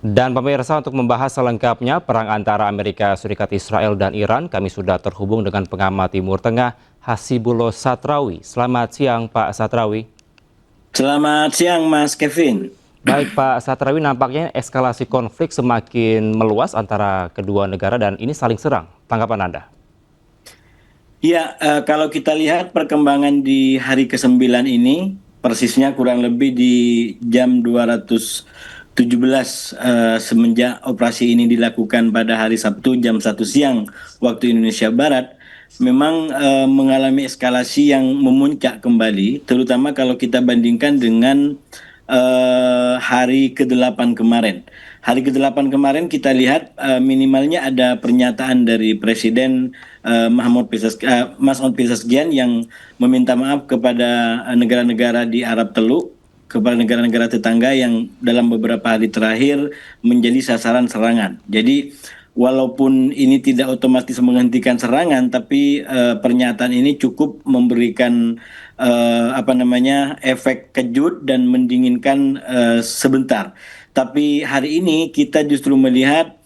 Dan pemirsa, untuk membahas selengkapnya perang antara Amerika Serikat, Israel, dan Iran, kami sudah terhubung dengan pengamat Timur Tengah Hasibullah Satrawi. Selamat siang Pak Satrawi. Selamat siang Mas Kevin. Baik Pak Satrawi, nampaknya eskalasi konflik semakin meluas antara kedua negara dan ini saling serang. Tanggapan Anda? Ya, kalau kita lihat perkembangan di hari ke-9 ini, persisnya kurang lebih di jam 217 semenjak operasi ini dilakukan pada hari Sabtu jam 1 siang waktu Indonesia Barat, memang mengalami eskalasi yang memuncak kembali, terutama kalau kita bandingkan dengan hari ke-8 kemarin. Hari ke-8 kemarin kita lihat minimalnya ada pernyataan dari Presiden Mas'ud Pezeshkian yang meminta maaf kepada negara-negara di Arab Teluk, kepada negara-negara tetangga yang dalam beberapa hari terakhir menjadi sasaran serangan. Jadi walaupun ini tidak otomatis menghentikan serangan, tapi pernyataan ini cukup memberikan efek kejut dan mendinginkan sebentar. Tapi hari ini kita justru melihat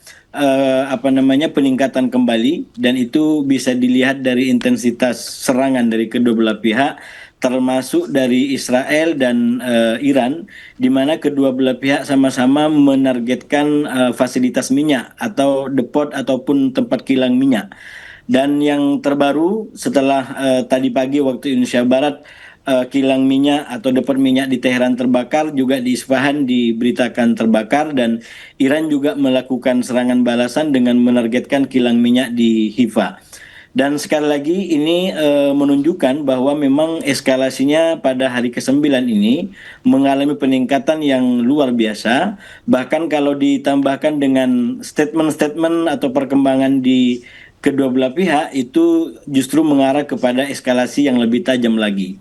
peningkatan kembali, dan itu bisa dilihat dari intensitas serangan dari kedua belah pihak, termasuk dari Israel dan Iran, di mana kedua belah pihak sama-sama menargetkan fasilitas minyak atau depot ataupun tempat kilang minyak. Dan yang terbaru setelah tadi pagi waktu Indonesia Barat, kilang minyak atau depot minyak di Teheran terbakar, juga di Isfahan diberitakan terbakar, dan Iran juga melakukan serangan balasan dengan menargetkan kilang minyak di Haifa. Dan sekali lagi ini menunjukkan bahwa memang eskalasinya pada hari ke-9 ini mengalami peningkatan yang luar biasa. Bahkan kalau ditambahkan dengan statement-statement atau perkembangan di kedua belah pihak, itu justru mengarah kepada eskalasi yang lebih tajam lagi.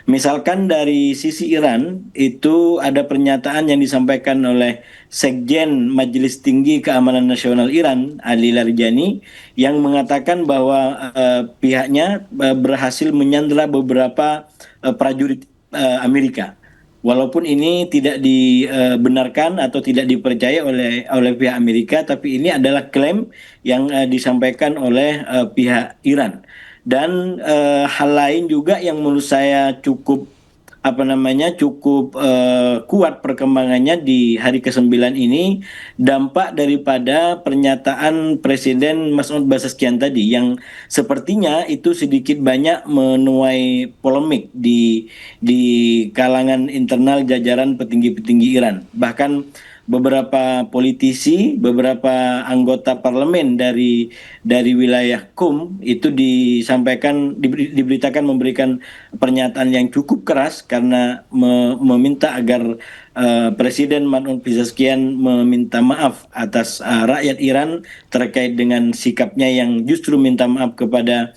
Misalkan dari sisi Iran, itu ada pernyataan yang disampaikan oleh Sekjen Majelis Tinggi Keamanan Nasional Iran, Ali Larijani, yang mengatakan bahwa pihaknya berhasil menyandera beberapa prajurit Amerika. Walaupun ini tidak dibenarkan atau tidak dipercaya oleh pihak Amerika, tapi ini adalah klaim yang disampaikan oleh pihak Iran. Dan hal lain juga yang menurut saya cukup kuat perkembangannya di hari ke-9 ini, dampak daripada pernyataan Presiden Mas'ud Pezeshkian tadi, yang sepertinya itu sedikit banyak menuai polemik di kalangan internal jajaran petinggi-petinggi Iran. Bahkan beberapa politisi, beberapa anggota parlemen dari wilayah Qum itu diberitakan memberikan pernyataan yang cukup keras karena meminta agar Presiden Mas'ud Pezeshkian meminta maaf atas rakyat Iran terkait dengan sikapnya yang justru minta maaf kepada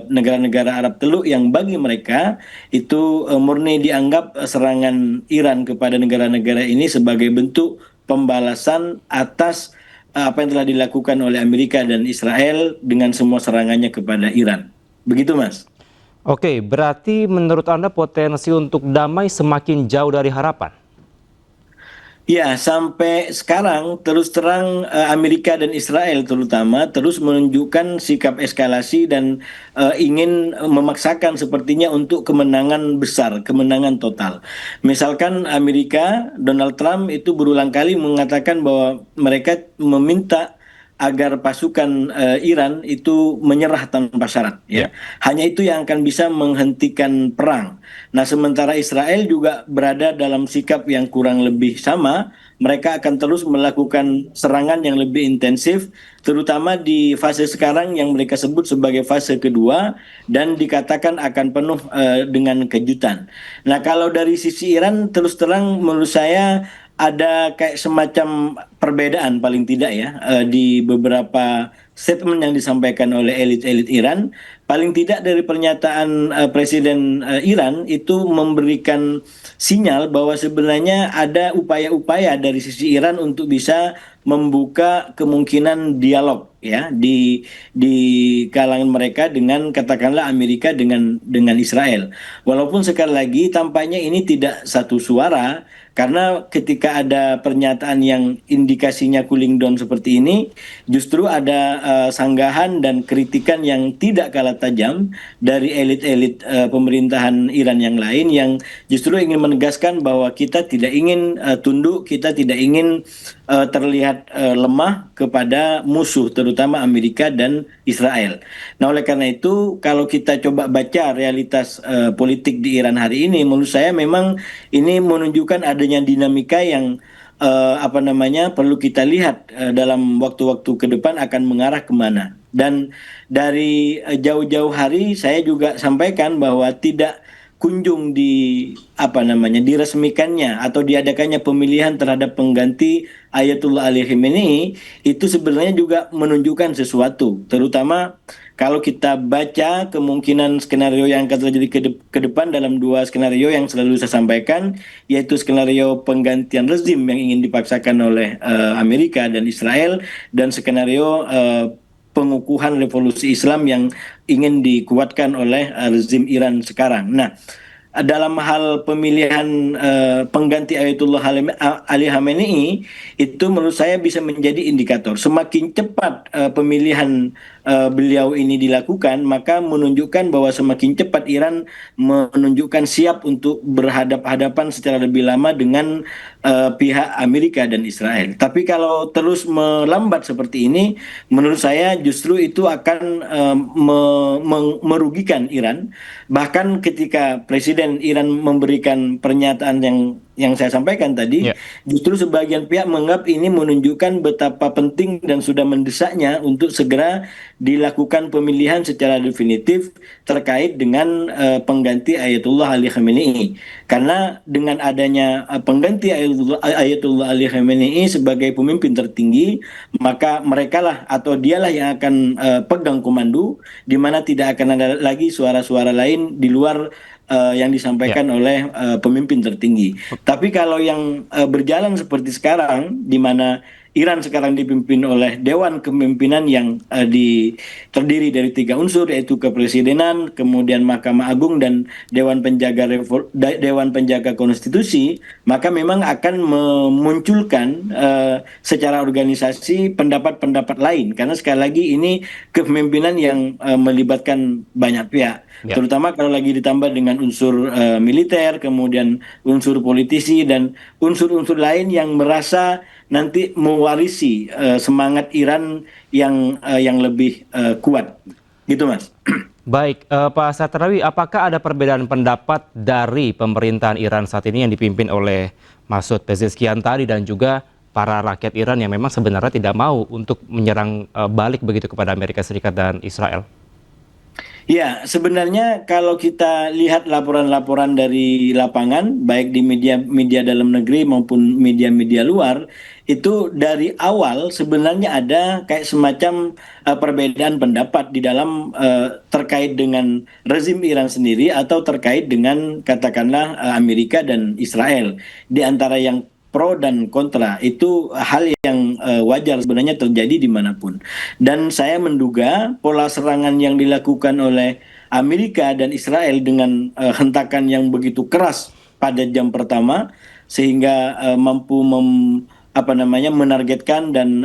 negara-negara Arab Teluk, yang bagi mereka itu murni dianggap serangan Iran kepada negara-negara ini sebagai bentuk pembalasan atas apa yang telah dilakukan oleh Amerika dan Israel dengan semua serangannya kepada Iran. Begitu, Mas. Oke, berarti menurut Anda potensi untuk damai semakin jauh dari harapan? Ya, sampai sekarang terus terang Amerika dan Israel terutama terus menunjukkan sikap eskalasi dan ingin memaksakan sepertinya untuk kemenangan besar, kemenangan total. Misalkan Amerika, Donald Trump itu berulang kali mengatakan bahwa mereka meminta agar pasukan Iran itu menyerah tanpa syarat, ya. Hanya itu yang akan bisa menghentikan perang. Nah, sementara Israel juga berada dalam sikap yang kurang lebih sama. Mereka akan terus melakukan serangan yang lebih intensif, terutama di fase sekarang yang mereka sebut sebagai fase kedua, dan dikatakan akan penuh dengan kejutan. Nah, kalau dari sisi Iran, terus terang menurut saya ada kayak semacam perbedaan paling tidak ya di beberapa statement yang disampaikan oleh elit-elit Iran. Paling tidak dari pernyataan Presiden Iran itu memberikan sinyal bahwa sebenarnya ada upaya-upaya dari sisi Iran untuk bisa membuka kemungkinan dialog ya di kalangan mereka dengan katakanlah Amerika dengan Israel. Walaupun sekali lagi tampaknya ini tidak satu suara, Karena ketika ada pernyataan yang indikasinya cooling down seperti ini, justru ada sanggahan dan kritikan yang tidak kalah tajam dari elit-elit pemerintahan Iran yang lain yang justru ingin menegaskan bahwa kita tidak ingin tunduk, kita tidak ingin terlihat lemah kepada musuh, terutama Amerika dan Israel. Nah, oleh karena itu, kalau kita coba baca realitas politik di Iran hari ini, menurut saya memang ini menunjukkan adanya dinamika yang apa namanya perlu kita lihat dalam waktu-waktu ke depan akan mengarah kemana. Dan dari jauh-jauh hari saya juga sampaikan bahwa tidak kunjung di apa namanya diresmikannya atau diadakannya pemilihan terhadap pengganti Ayatullah Ali Khamenei itu sebenarnya juga menunjukkan sesuatu, terutama kalau kita baca kemungkinan skenario yang akan terjadi ke depan dalam dua skenario yang selalu saya sampaikan, yaitu skenario penggantian rezim yang ingin dipaksakan oleh Amerika dan Israel, dan skenario pengukuhan revolusi Islam yang ingin dikuatkan oleh rezim Iran sekarang. Nah, dalam hal pemilihan pengganti Ayatullah Ali Khamenei itu menurut saya bisa menjadi indikator. Semakin cepat pemilihan beliau ini dilakukan, maka menunjukkan bahwa semakin cepat Iran menunjukkan siap untuk berhadap-hadapan secara lebih lama dengan pihak Amerika dan Israel. Tapi kalau terus melambat seperti ini, menurut saya justru itu akan merugikan Iran. Bahkan ketika Presiden Iran memberikan pernyataan yang saya sampaikan tadi, justru sebagian pihak menganggap ini menunjukkan betapa penting dan sudah mendesaknya untuk segera dilakukan pemilihan secara definitif terkait dengan pengganti Ayatullah Ali Khamenei. Karena dengan adanya pengganti Ayatullah Ali Khamenei sebagai pemimpin tertinggi, maka merekalah atau dialah yang akan pegang komando, di mana tidak akan ada lagi suara-suara lain di luar yang disampaikan oleh pemimpin tertinggi. Tapi kalau yang berjalan seperti sekarang, di mana Iran sekarang dipimpin oleh Dewan Kepemimpinan yang terdiri dari 3 unsur, yaitu Kepresidenan, kemudian Mahkamah Agung, dan Dewan Penjaga Konstitusi, maka memang akan memunculkan secara organisasi pendapat-pendapat lain. Karena sekali lagi ini kepemimpinan yang melibatkan banyak pihak. Terutama kalau lagi ditambah dengan unsur militer, kemudian unsur politisi, dan unsur-unsur lain yang merasa nanti mewarisi semangat Iran yang lebih kuat. Gitu, Mas. Baik, Pak Satrawi, apakah ada perbedaan pendapat dari pemerintahan Iran saat ini yang dipimpin oleh Masoud Pezeshkian tadi dan juga para rakyat Iran yang memang sebenarnya tidak mau untuk menyerang balik begitu kepada Amerika Serikat dan Israel? Ya, sebenarnya kalau kita lihat laporan-laporan dari lapangan, baik di media dalam negeri maupun media-media luar, itu dari awal sebenarnya ada kayak semacam perbedaan pendapat di dalam terkait dengan rezim Iran sendiri atau terkait dengan katakanlah Amerika dan Israel. Di antara yang pro dan kontra, itu hal yang wajar sebenarnya terjadi dimanapun. Dan saya menduga pola serangan yang dilakukan oleh Amerika dan Israel dengan hentakan yang begitu keras pada jam pertama, sehingga mampu menargetkan dan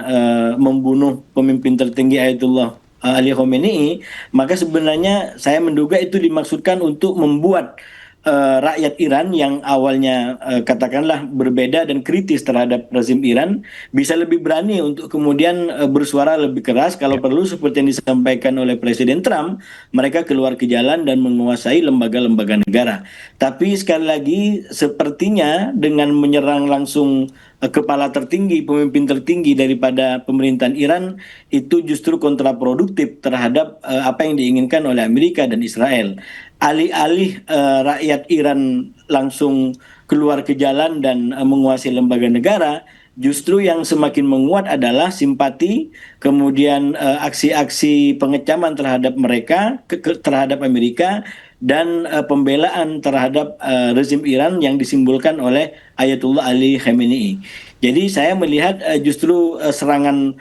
membunuh pemimpin tertinggi Ayatullah Ali Khamenei, maka sebenarnya saya menduga itu dimaksudkan untuk membuat rakyat Iran yang awalnya katakanlah berbeda dan kritis terhadap rezim Iran bisa lebih berani untuk kemudian bersuara lebih keras, kalau perlu seperti yang disampaikan oleh Presiden Trump, mereka keluar ke jalan dan menguasai lembaga-lembaga negara. Tapi sekali lagi sepertinya dengan menyerang langsung kepala tertinggi, pemimpin tertinggi daripada pemerintahan Iran, itu justru kontraproduktif terhadap apa yang diinginkan oleh Amerika dan Israel. Alih-alih rakyat Iran langsung keluar ke jalan dan menguasai lembaga negara, justru yang semakin menguat adalah simpati, kemudian aksi-aksi pengecaman terhadap mereka, terhadap Amerika, dan pembelaan terhadap rezim Iran yang disimbolkan oleh Ayatullah Ali Khamenei. Jadi saya melihat justru serangan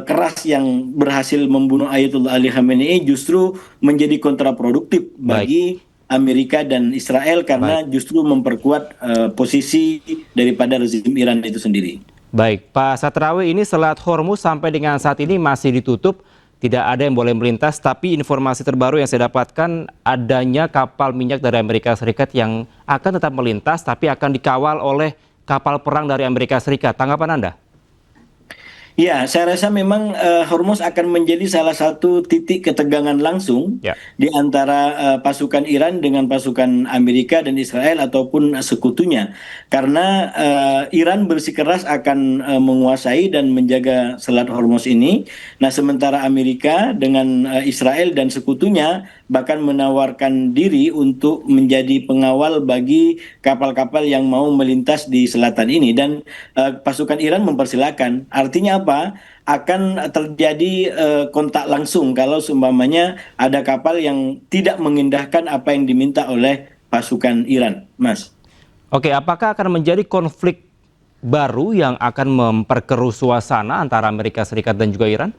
keras yang berhasil membunuh Ayatullah Ali Khamenei justru menjadi kontraproduktif bagi Amerika dan Israel karena Baik. justru memperkuat posisi daripada rezim Iran itu sendiri. Baik, Pak Satrawi, ini Selat Hormuz sampai dengan saat ini masih ditutup, tidak ada yang boleh melintas, tapi informasi terbaru yang saya dapatkan adanya kapal minyak dari Amerika Serikat yang akan tetap melintas, tapi akan dikawal oleh kapal perang dari Amerika Serikat. Tanggapan Anda? Ya, saya rasa memang Hormuz akan menjadi salah satu titik ketegangan langsung Ya. di antara pasukan Iran dengan pasukan Amerika dan Israel ataupun sekutunya. Karena Iran bersikeras akan menguasai dan menjaga Selat Hormuz ini. Nah, sementara Amerika dengan Israel dan sekutunya bahkan menawarkan diri untuk menjadi pengawal bagi kapal-kapal yang mau melintas di selatan ini. Dan pasukan Iran mempersilahkan. Artinya apa? Akan terjadi kontak langsung kalau seumpamanya ada kapal yang tidak mengindahkan apa yang diminta oleh pasukan Iran, Mas. Oke, apakah akan menjadi konflik baru yang akan memperkeruh suasana antara Amerika Serikat dan juga Iran?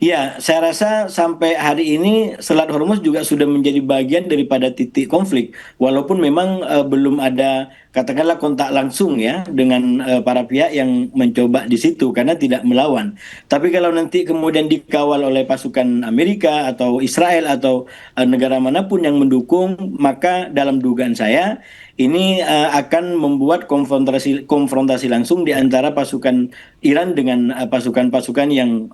Ya, saya rasa sampai hari ini Selat Hormuz juga sudah menjadi bagian daripada titik konflik. Walaupun memang belum ada katakanlah kontak langsung ya dengan para pihak yang mencoba di situ karena tidak melawan. Tapi kalau nanti kemudian dikawal oleh pasukan Amerika atau Israel atau negara manapun yang mendukung, maka dalam dugaan saya ini akan membuat konfrontasi langsung di antara pasukan Iran dengan pasukan-pasukan yang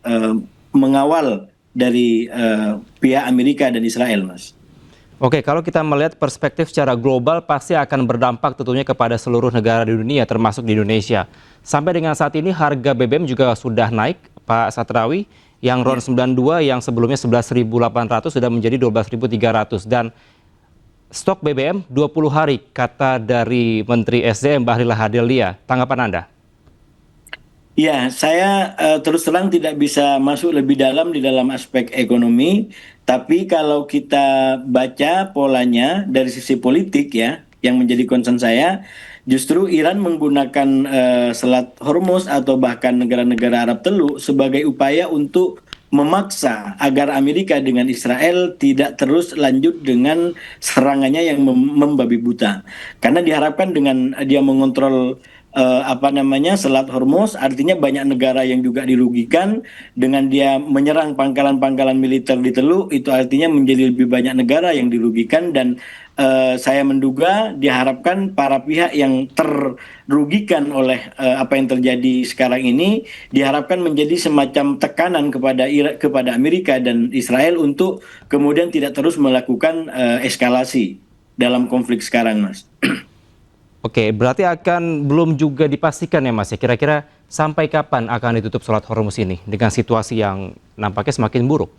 mengawal dari pihak Amerika dan Israel, Mas. Oke, kalau kita melihat perspektif secara global pasti akan berdampak tentunya kepada seluruh negara di dunia termasuk di Indonesia. Sampai dengan saat ini harga BBM juga sudah naik, Pak Satrawi, yang RON 92 yang sebelumnya 11.800 sudah menjadi 12.300 dan stok BBM 20 hari kata dari Menteri SDM Bahlil Lahadalia. Tanggapan Anda? Ya, saya terus terang tidak bisa masuk lebih dalam di dalam aspek ekonomi, tapi kalau kita baca polanya dari sisi politik ya, yang menjadi concern saya, justru Iran menggunakan Selat Hormuz atau bahkan negara-negara Arab Teluk sebagai upaya untuk memaksa agar Amerika dengan Israel tidak terus lanjut dengan serangannya yang membabi buta. Karena diharapkan dengan dia mengontrol Selat Hormuz, artinya banyak negara yang juga dirugikan dengan dia menyerang pangkalan-pangkalan militer di Teluk, itu artinya menjadi lebih banyak negara yang dirugikan dan saya menduga diharapkan para pihak yang terrugikan oleh apa yang terjadi sekarang ini diharapkan menjadi semacam tekanan kepada Amerika dan Israel untuk kemudian tidak terus melakukan eskalasi dalam konflik sekarang, Mas. Oke, berarti akan belum juga dipastikan ya Mas ya, kira-kira sampai kapan akan ditutup Selat Hormuz ini dengan situasi yang nampaknya semakin buruk?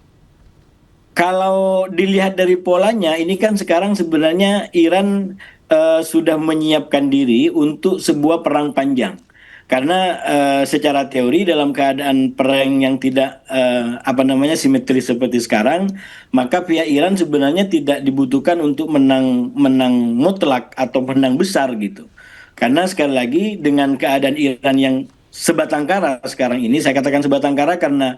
Kalau dilihat dari polanya, ini kan sekarang sebenarnya Iran sudah menyiapkan diri untuk sebuah perang panjang. Karena secara teori dalam keadaan perang yang tidak simetris seperti sekarang, maka pihak Iran sebenarnya tidak dibutuhkan untuk menang mutlak atau menang besar gitu. Karena sekali lagi dengan keadaan Iran yang sebatang kara sekarang ini, saya katakan sebatang kara karena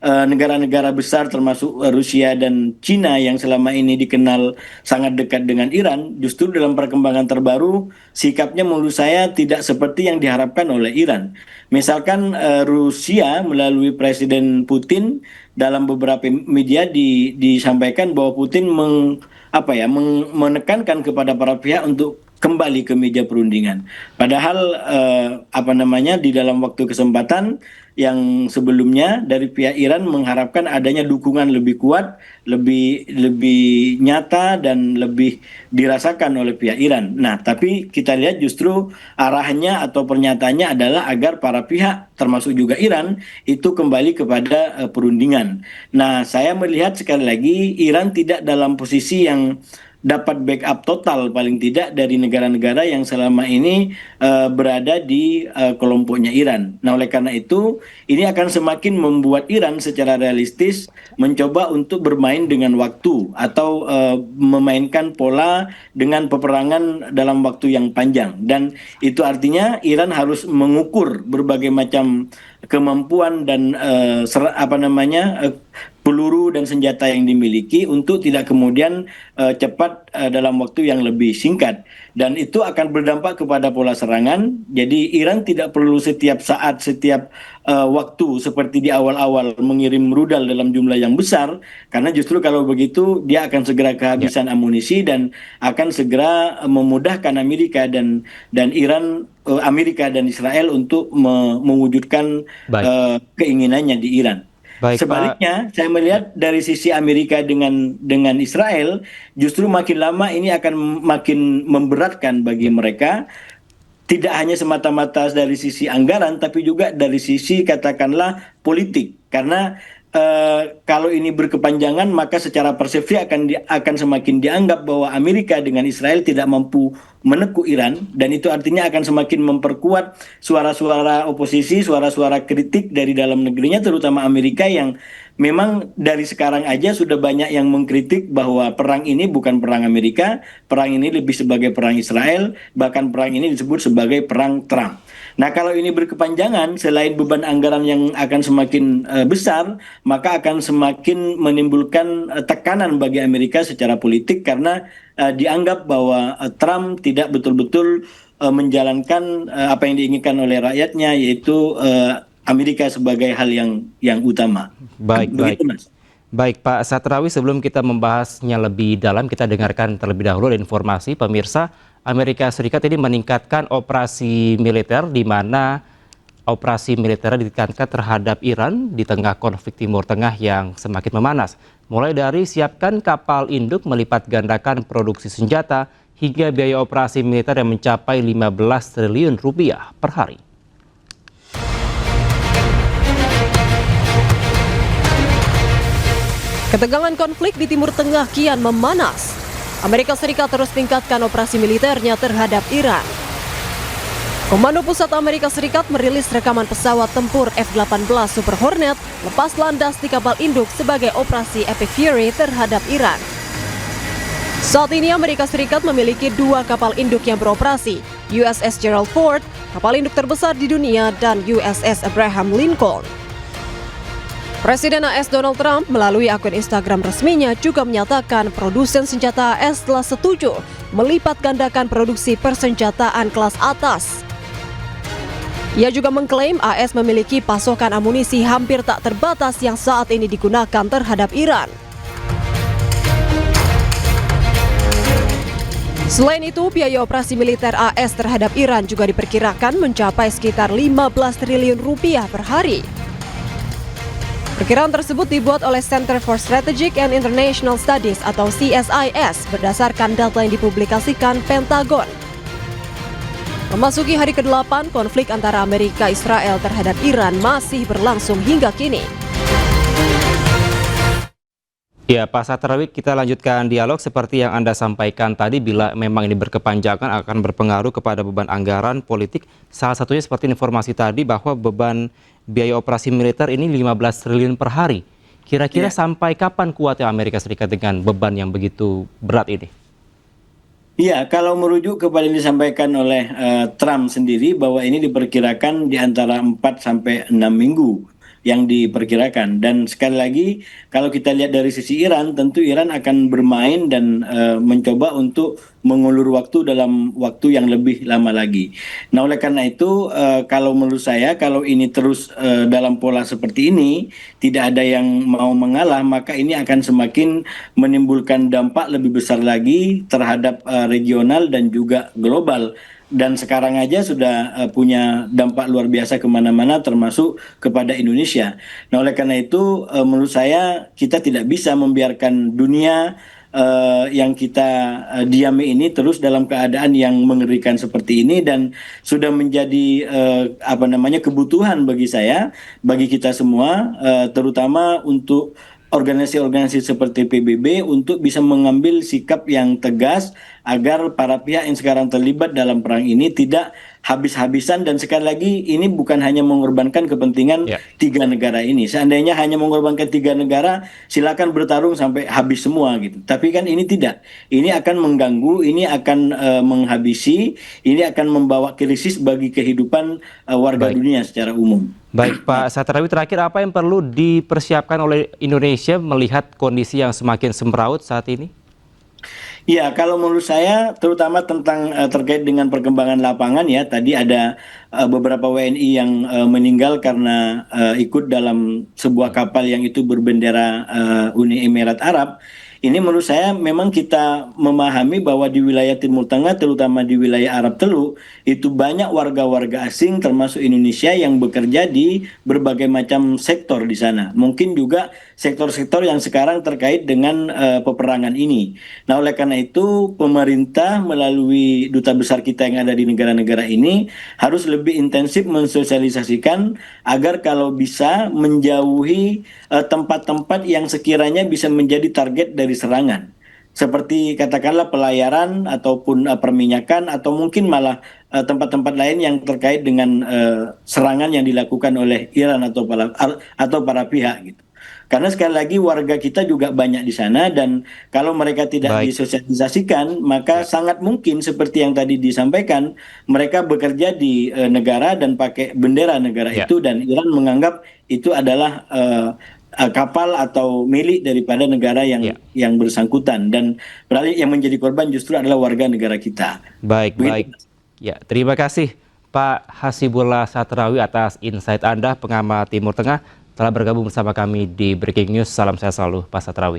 negara-negara besar termasuk Rusia dan Cina yang selama ini dikenal sangat dekat dengan Iran, justru dalam perkembangan terbaru sikapnya menurut saya tidak seperti yang diharapkan oleh Iran. Misalkan Rusia melalui Presiden Putin dalam beberapa media disampaikan bahwa Putin menekankan kepada para pihak untuk kembali ke meja perundingan. Padahal di dalam waktu kesempatan yang sebelumnya dari pihak Iran mengharapkan adanya dukungan lebih kuat, lebih nyata dan lebih dirasakan oleh pihak Iran. Nah, tapi kita lihat justru arahnya atau pernyataannya adalah agar para pihak termasuk juga Iran itu kembali kepada perundingan. Nah, saya melihat sekali lagi Iran tidak dalam posisi yang dapat backup total paling tidak dari negara-negara yang selama ini berada di kelompoknya Iran. Nah, oleh karena itu ini akan semakin membuat Iran secara realistis mencoba untuk bermain dengan waktu atau memainkan pola dengan peperangan dalam waktu yang panjang. Dan itu artinya Iran harus mengukur berbagai macam kemampuan dan peluru dan senjata yang dimiliki untuk tidak kemudian cepat dalam waktu yang lebih singkat, dan itu akan berdampak kepada pola serangan. Jadi Iran tidak perlu setiap saat, setiap waktu seperti di awal-awal mengirim rudal dalam jumlah yang besar, karena justru kalau begitu dia akan segera Ya, kehabisan amunisi dan akan segera memudahkan Amerika dan Israel untuk mewujudkan baik. keinginannya di Iran. Baik, Pak. Sebaliknya, saya Ya, melihat dari sisi Amerika dengan Israel, justru makin lama ini akan makin memberatkan bagi ya. mereka, tidak hanya semata-mata dari sisi anggaran, tapi juga dari sisi katakanlah politik. Karena kalau ini berkepanjangan, maka secara persepsi akan semakin dianggap bahwa Amerika dengan Israel tidak mampu meneku Iran, dan itu artinya akan semakin memperkuat suara-suara oposisi, suara-suara kritik dari dalam negerinya, terutama Amerika yang memang dari sekarang aja sudah banyak yang mengkritik bahwa perang ini bukan perang Amerika, perang ini lebih sebagai perang Israel, bahkan perang ini disebut sebagai perang Trump. Nah, kalau ini berkepanjangan, selain beban anggaran yang akan semakin besar, maka akan semakin menimbulkan tekanan bagi Amerika secara politik, karena dianggap bahwa Trump tidak betul-betul menjalankan apa yang diinginkan oleh rakyatnya, yaitu Amerika sebagai hal yang utama. Baik, baik. Begitu, Mas. Baik, Pak Satrawi, sebelum kita membahasnya lebih dalam, kita dengarkan terlebih dahulu informasi pemirsa. Amerika Serikat ini meningkatkan operasi militer, di mana operasi militer ditingkatkan terhadap Iran di tengah konflik Timur Tengah yang semakin memanas. Mulai dari siapkan kapal induk melipat gandakan produksi senjata, hingga biaya operasi militer yang mencapai 15 triliun rupiah per hari. Ketegangan konflik di Timur Tengah kian memanas. Amerika Serikat terus tingkatkan operasi militernya terhadap Iran. Komando Pusat Amerika Serikat merilis rekaman pesawat tempur F-18 Super Hornet lepas landas di kapal induk sebagai operasi Epic Fury terhadap Iran. Saat ini Amerika Serikat memiliki 2 kapal induk yang beroperasi, USS Gerald Ford, kapal induk terbesar di dunia, dan USS Abraham Lincoln. Presiden AS Donald Trump melalui akun Instagram resminya juga menyatakan produsen senjata AS telah setuju melipat gandakan produksi persenjataan kelas atas. Ia juga mengklaim AS memiliki pasokan amunisi hampir tak terbatas yang saat ini digunakan terhadap Iran. Selain itu, biaya operasi militer AS terhadap Iran juga diperkirakan mencapai sekitar 15 triliun rupiah per hari. Perkiraan tersebut dibuat oleh Center for Strategic and International Studies atau CSIS berdasarkan data yang dipublikasikan Pentagon. Memasuki hari ke-8, konflik antara Amerika Israel terhadap Iran masih berlangsung hingga kini. Ya, Pak Satrawi, kita lanjutkan dialog seperti yang Anda sampaikan tadi, bila memang ini berkepanjangan akan berpengaruh kepada beban anggaran politik. Salah satunya seperti informasi tadi bahwa beban biaya operasi militer ini 15 triliun per hari. Kira-kira sampai kapan kuatnya Amerika Serikat dengan beban yang begitu berat ini? Iya, kalau merujuk kepada yang disampaikan oleh Trump sendiri, bahwa ini diperkirakan di antara 4 sampai 6 minggu yang diperkirakan. Dan sekali lagi, kalau kita lihat dari sisi Iran, tentu Iran akan bermain dan mencoba untuk mengulur waktu dalam waktu yang lebih lama lagi. Nah, oleh karena itu, kalau menurut saya, kalau ini terus dalam pola seperti ini, tidak ada yang mau mengalah, maka ini akan semakin menimbulkan dampak lebih besar lagi terhadap regional dan juga global. Dan sekarang aja sudah punya dampak luar biasa kemana-mana, termasuk kepada Indonesia. Nah, oleh karena itu, menurut saya kita tidak bisa membiarkan dunia yang kita diami ini terus dalam keadaan yang mengerikan seperti ini, dan sudah menjadi kebutuhan bagi saya, bagi kita semua, terutama untuk organisasi-organisasi seperti PBB untuk bisa mengambil sikap yang tegas agar para pihak yang sekarang terlibat dalam perang ini tidak habis-habisan, dan sekali lagi ini bukan hanya mengorbankan kepentingan Ya. 3 negara ini. Seandainya hanya mengorbankan 3 negara, silakan bertarung sampai habis semua gitu. Tapi kan ini tidak. Ini akan mengganggu, ini akan menghabisi, ini akan membawa krisis bagi kehidupan warga Baik. dunia secara umum. Baik, Pak Satrawi, terakhir apa yang perlu dipersiapkan oleh Indonesia melihat kondisi yang semakin semraut saat ini? Ya, kalau menurut saya terutama tentang terkait dengan perkembangan lapangan ya, tadi ada beberapa WNI yang meninggal karena ikut dalam sebuah kapal yang itu berbendera Uni Emirat Arab. Ini menurut saya memang kita memahami bahwa di wilayah Timur Tengah, terutama di wilayah Arab Teluk, itu banyak warga-warga asing termasuk Indonesia yang bekerja di berbagai macam sektor di sana. Mungkin juga sektor-sektor yang sekarang terkait dengan peperangan ini. Nah, oleh karena itu pemerintah melalui duta besar kita yang ada di negara-negara ini harus lebih intensif mensosialisasikan agar kalau bisa menjauhi tempat-tempat yang sekiranya bisa menjadi target dari serangan. Seperti katakanlah pelayaran ataupun perminyakan atau mungkin malah tempat-tempat lain yang terkait dengan serangan yang dilakukan oleh Iran atau para pihak gitu. Karena sekali lagi warga kita juga banyak di sana, dan kalau mereka tidak Baik. disosialisasikan, maka sangat mungkin seperti yang tadi disampaikan, mereka bekerja di negara dan pakai bendera negara Ya. itu, dan Iran menganggap itu adalah kapal atau milik daripada negara Ya. yang bersangkutan, dan berarti yang menjadi korban justru adalah warga negara kita. Baik, Begitu. baik. Ya, terima kasih Pak Hasibullah Satrawi atas insight Anda, pengamat Timur Tengah, telah bergabung bersama kami di Breaking News. Salam sehat selalu, Pak Satrawi.